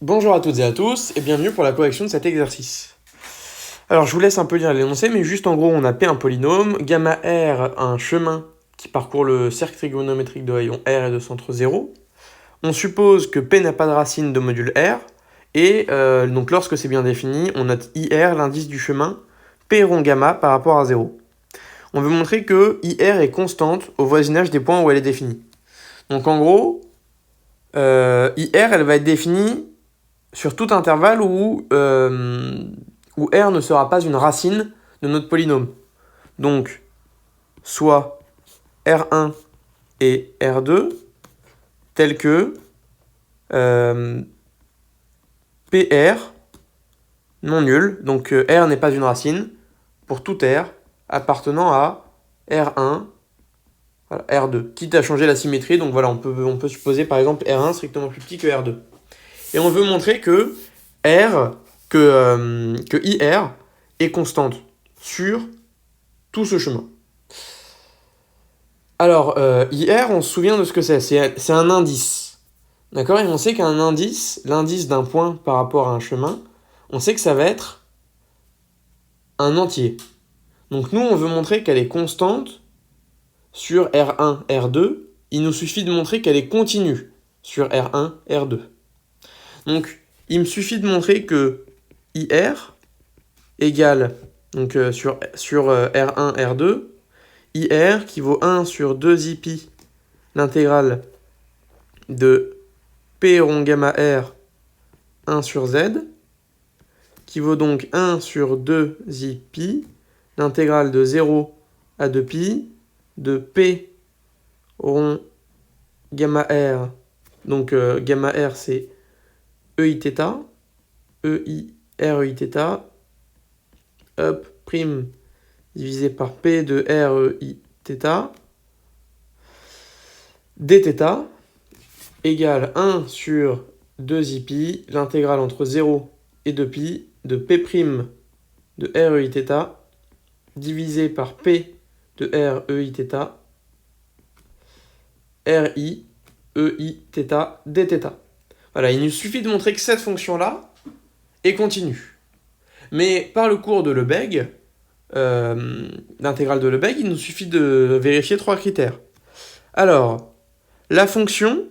Bonjour à toutes et à tous et bienvenue pour la correction de cet exercice. Alors je vous laisse un peu lire l'énoncé, mais juste en gros on a P un polynôme, gamma R un chemin qui parcourt le cercle trigonométrique de rayon R et de centre 0. On suppose que P n'a pas de racine de module R, et donc lorsque c'est bien défini, on note IR, l'indice du chemin, P rond gamma par rapport à 0. On veut montrer que IR est constante au voisinage des points où elle est définie. Donc en gros, IR elle va être définie sur tout intervalle où R ne sera pas une racine de notre polynôme. Donc, soit R1 et R2, tel que PR non nul, donc R n'est pas une racine, pour tout R appartenant à R1, voilà, R2, quitte à changer la symétrie, donc voilà, on peut supposer par exemple R1 strictement plus petit que R2. Et on veut montrer que IR est constante sur tout ce chemin. Alors, IR, on se souvient de ce que c'est un indice. D'accord? Et on sait qu'un indice, l'indice d'un point par rapport à un chemin, on sait que ça va être un entier. Donc nous, on veut montrer qu'elle est constante sur R1, R2. Il nous suffit de montrer qu'elle est continue sur R1, R2. Donc, il me suffit de montrer que IR égale, donc sur R1, R2, IR qui vaut 1 sur 2 IPi, l'intégrale de P rond gamma R 1 sur Z, qui vaut donc 1 sur 2 IPi, l'intégrale de 0 à 2pi, de P rond gamma R, donc gamma R c'est EIθ, EI-REIθ, up prime divisé par P de REIθ, dθ égale 1 sur 2 pi, l'intégrale entre 0 et 2pi de P' de REIθ divisé par P de REIθ, RI, EIθ, dθ. Voilà, il nous suffit de montrer que cette fonction-là est continue. Mais par le cours de Lebesgue, l'intégrale de Lebesgue, il nous suffit de vérifier 3 critères. Alors, la fonction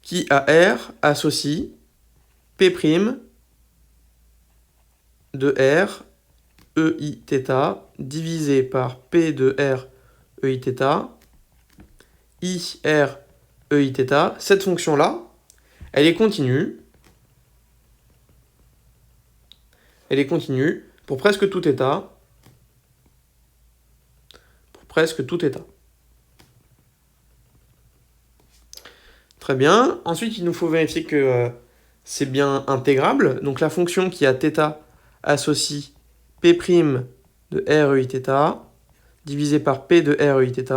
qui à R associe P' de R EIθ divisé par P de R EIθ I R EIθ. Cette fonction-là, elle est continue. Elle est continue pour presque tout état. Très bien. Ensuite, il nous faut vérifier que c'est bien intégrable. Donc la fonction qui a θ associe P' de REIθ divisé par P de REIθ,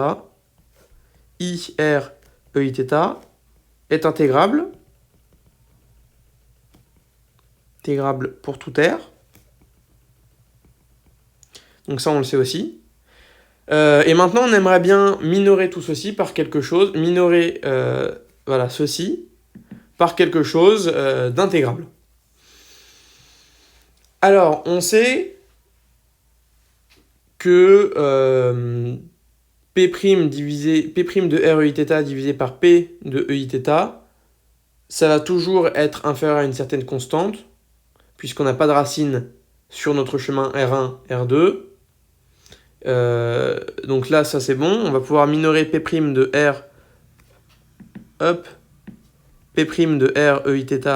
I R EIθ est intégrable. Intégrable pour tout R. Donc ça, on le sait aussi. Et maintenant, on aimerait bien minorer tout ceci par quelque chose, voilà, ceci par quelque chose d'intégrable. Alors, on sait que P' de REIθ divisé par P de EIθ, ça va toujours être inférieur à une certaine constante, puisqu'on n'a pas de racine sur notre chemin R1, R2. Donc là, ça c'est bon. On va pouvoir minorer P' de R, hop, P' de R EIθ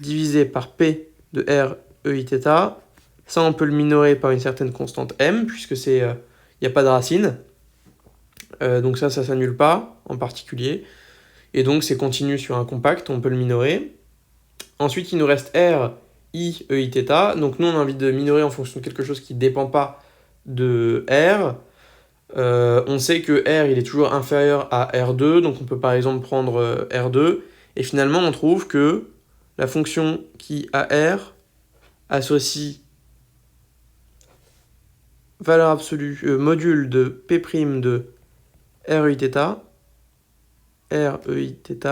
divisé par P de R EIθ. Ça, on peut le minorer par une certaine constante M, puisque il n'y a pas de racine. Donc ça s'annule pas, en particulier. Et donc, c'est continu sur un compact, on peut le minorer. Ensuite, il nous reste R, I, EIθ. Donc nous, on a envie de minorer en fonction de quelque chose qui ne dépend pas de R. On sait que R, il est toujours inférieur à R2, donc on peut par exemple prendre R2. Et finalement, on trouve que la fonction qui à R associe valeur absolue, module de P' de REIθ, REIθ,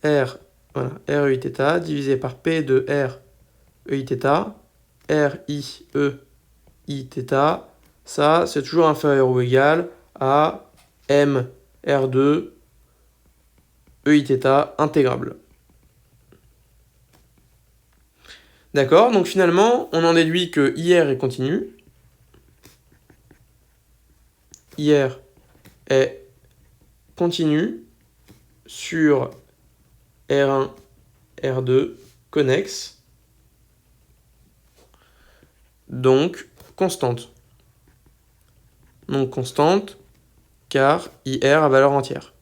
R, voilà, R E I θ divisé par P de R E I θ, R I E I θ, ça c'est toujours inférieur ou égal à M R2 E I θ intégrable. D'accord, donc finalement, on en déduit que IR est continu. IR est continu sur R1, R2 connexe, donc constante. Donc constante, car IR a valeur entière.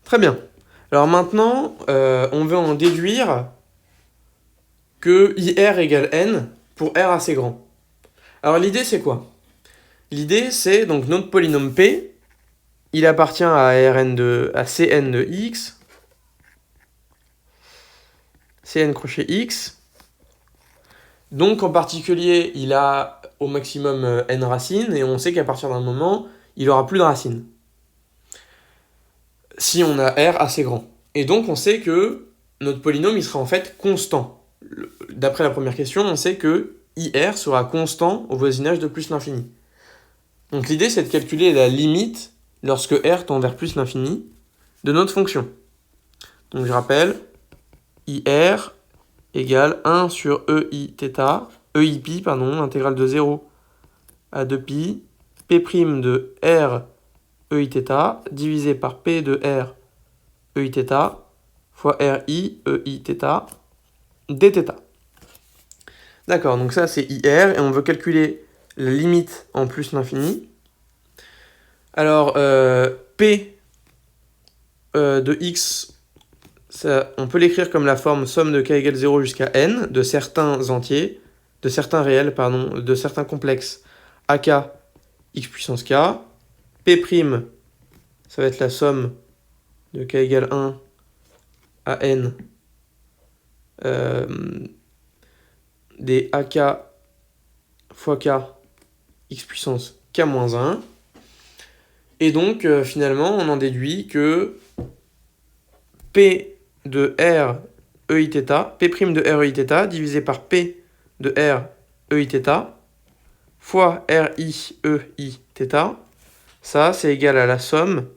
Très bien. Alors maintenant, on veut en déduire que IR égale N pour R assez grand. Alors l'idée c'est quoi? L'idée c'est donc notre polynôme P, il appartient à Cn de x, Cn crochet x. Donc en particulier, il a au maximum n racines, et on sait qu'à partir d'un moment, il aura plus de racines. Si on a R assez grand. Et donc on sait que notre polynôme, il sera en fait constant. D'après la première question, on sait que IR sera constant au voisinage de plus l'infini. Donc l'idée, c'est de calculer la limite lorsque R tend vers plus l'infini de notre fonction. Donc je rappelle, IR égale 1 sur EIπ, intégrale de 0 à 2π, P' de R EIθ divisé par P de R EIθ fois RI EIθ dθ. D'accord, donc ça c'est IR, et on veut calculer la limite en plus l'infini. Alors, P de x, ça, on peut l'écrire comme la forme somme de k égale 0 jusqu'à n de certains entiers, de certains réels, de certains complexes ak x puissance k. P', ça va être la somme de k égale 1 à n des ak fois k x puissance k moins 1. Et donc, finalement, on en déduit que P de R EIθ, P' de R EIθ divisé par P de R EIθ fois RI EIθ, ça c'est égal à la somme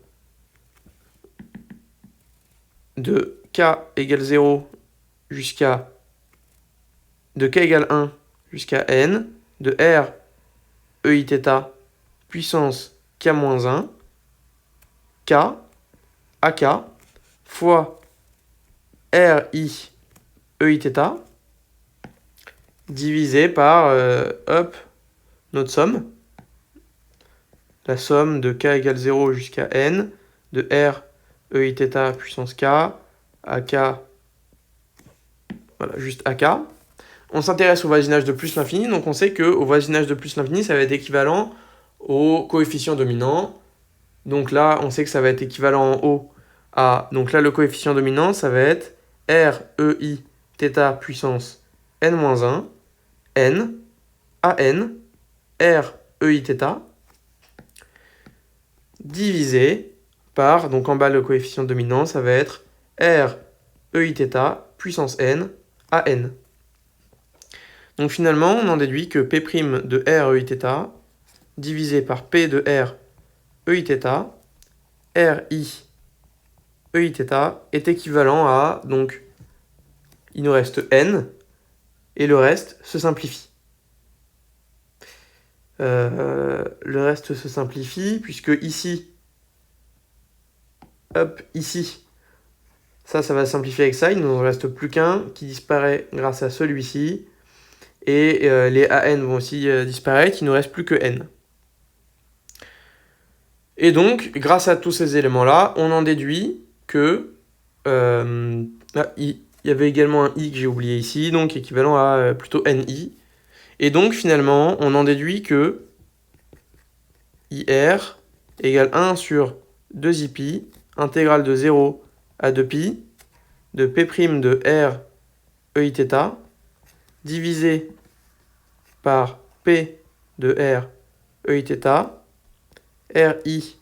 de k égale 0 jusqu'à de k égale 1 jusqu'à n de R EIθ puissance k-1 k ak fois RI EIθ divisé par notre somme, la somme de k égale 0 jusqu'à n de R EIθ puissance k ak, voilà, juste ak. On s'intéresse au voisinage de plus l'infini, donc on sait qu'au voisinage de plus l'infini, ça va être équivalent au coefficient dominant. Donc là, on sait que ça va être équivalent en haut à... Donc là, le coefficient dominant, ça va être R, E, I, θ puissance n-1, n, an, R, E, I, θ, divisé par... Donc en bas, le coefficient dominant, ça va être R, E, I, θ puissance n, an. Donc finalement, on en déduit que P' de R, E, I, θ divisé par P de R, E, I, θ, RI EIθ est équivalent à, donc, il nous reste n, et le reste se simplifie. Le reste se simplifie, puisque ici, ici, ça va simplifier avec ça, il ne nous reste plus qu'un qui disparaît grâce à celui-ci, et les AN vont aussi disparaître, il ne nous reste plus que n. Et donc, grâce à tous ces éléments-là, on en déduit que il y avait également un i que j'ai oublié ici, donc équivalent à plutôt ni. Et donc, finalement, on en déduit que IR égale 1 sur 2ip, intégrale de 0 à 2pi, de P' de R EIθ, divisé par P de R EIθ, RI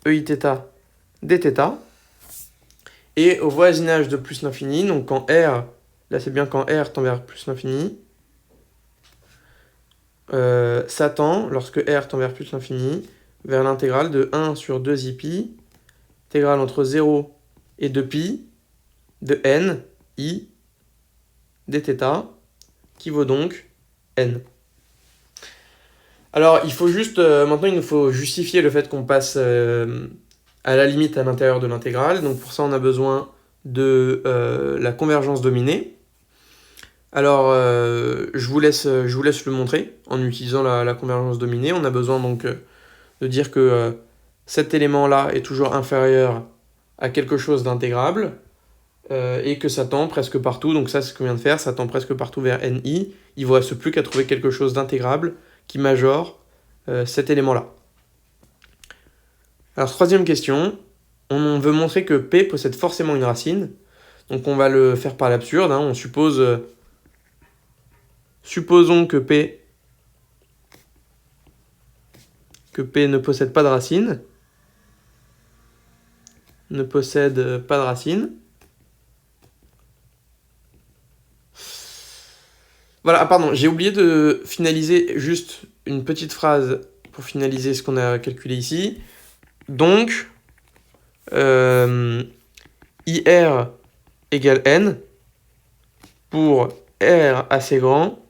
EIθ dθ. Et au voisinage de plus l'infini, donc quand R, là c'est bien quand R tend vers plus l'infini, ça tend, lorsque R tend vers plus l'infini, vers l'intégrale de 1 sur 2i pi, intégrale entre 0 et 2pi, de n, i, dθ, qui vaut donc n. Alors, il faut juste, maintenant il nous faut justifier le fait qu'on passe à la limite à l'intérieur de l'intégrale. Donc pour ça, on a besoin de la convergence dominée. Alors, je vous laisse le montrer en utilisant la convergence dominée. On a besoin donc de dire que cet élément-là est toujours inférieur à quelque chose d'intégrable et que ça tend presque partout. Donc ça, c'est ce qu'on vient de faire. Ça tend presque partout vers ni. Il ne vous reste plus qu'à trouver quelque chose d'intégrable qui majore cet élément-là. Alors, troisième question. On veut montrer que P possède forcément une racine. Donc on va le faire par l'absurde. On suppose... supposons que P ne possède pas de racine. Ne possède pas de racine. Voilà, pardon, j'ai oublié de finaliser juste une petite phrase pour finaliser ce qu'on a calculé ici. Donc, IR égale N pour R assez grand,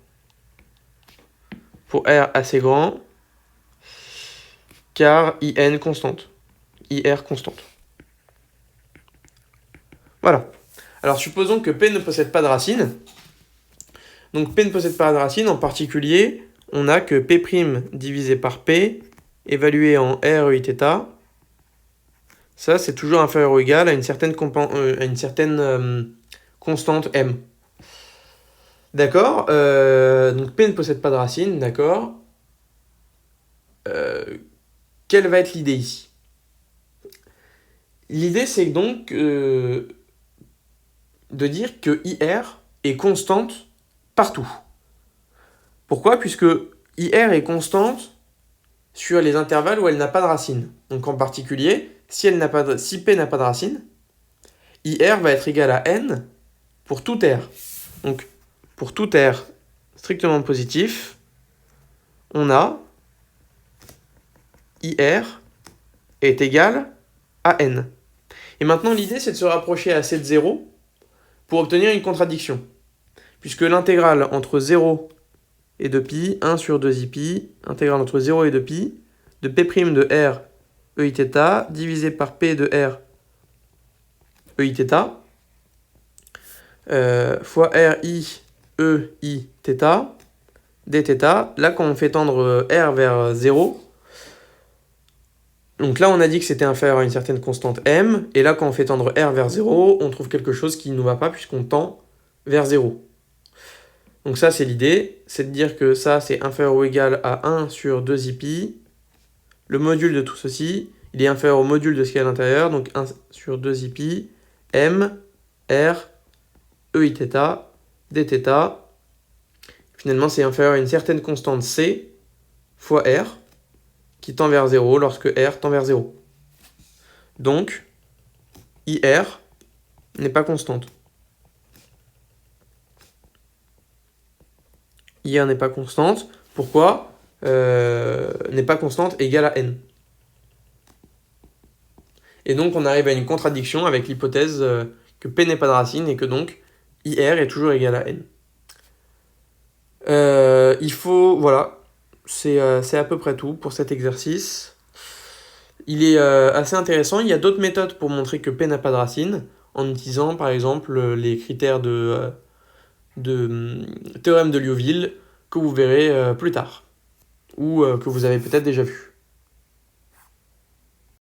car IN constante, IR constante. Voilà. Alors, supposons que P ne possède pas de racine. Donc, P ne possède pas de racine. En particulier, on a que P' divisé par P, évalué en R EIθ, ça, c'est toujours inférieur ou égal à une certaine constante M. D'accord, donc P ne possède pas de racine, d'accord. Quelle va être l'idée ici? L'idée, c'est donc de dire que IR est constante partout. Pourquoi? Puisque IR est constante sur les intervalles où elle n'a pas de racine. Donc en particulier, si P n'a pas de racine, IR va être égal à N pour tout R. Donc pour tout R strictement positif, on a IR est égal à N. Et maintenant, l'idée, c'est de se rapprocher assez de 0 pour obtenir une contradiction. Puisque l'intégrale entre 0 et 2pi, 1 sur 2i pi, intégrale entre 0 et 2pi, de P' de R EIθ divisé par P de R EIθ fois RI EIθ dθ. Là, quand on fait tendre R vers 0, donc là, on a dit que c'était inférieur à une certaine constante M, et là, quand on fait tendre R vers 0, on trouve quelque chose qui ne nous va pas puisqu'on tend vers 0. Donc ça, c'est l'idée, c'est de dire que ça, c'est inférieur ou égal à 1 sur 2i pi. Le module de tout ceci, il est inférieur au module de ce qu'il y a à l'intérieur, donc 1 sur 2i pi, M, R, EIθ, dθ. Finalement, c'est inférieur à une certaine constante C fois R, qui tend vers 0 lorsque R tend vers 0. Donc, IR n'est pas constante. IR n'est pas constante. Pourquoi n'est pas constante égale à N. Et donc, on arrive à une contradiction avec l'hypothèse que P n'est pas de racine et que donc IR est toujours égal à N. Il faut, voilà, c'est à peu près tout pour cet exercice. Il est assez intéressant. Il y a d'autres méthodes pour montrer que P n'a pas de racine, en utilisant par exemple les critères de théorème de Liouville que vous verrez plus tard, ou que vous avez peut-être déjà vu.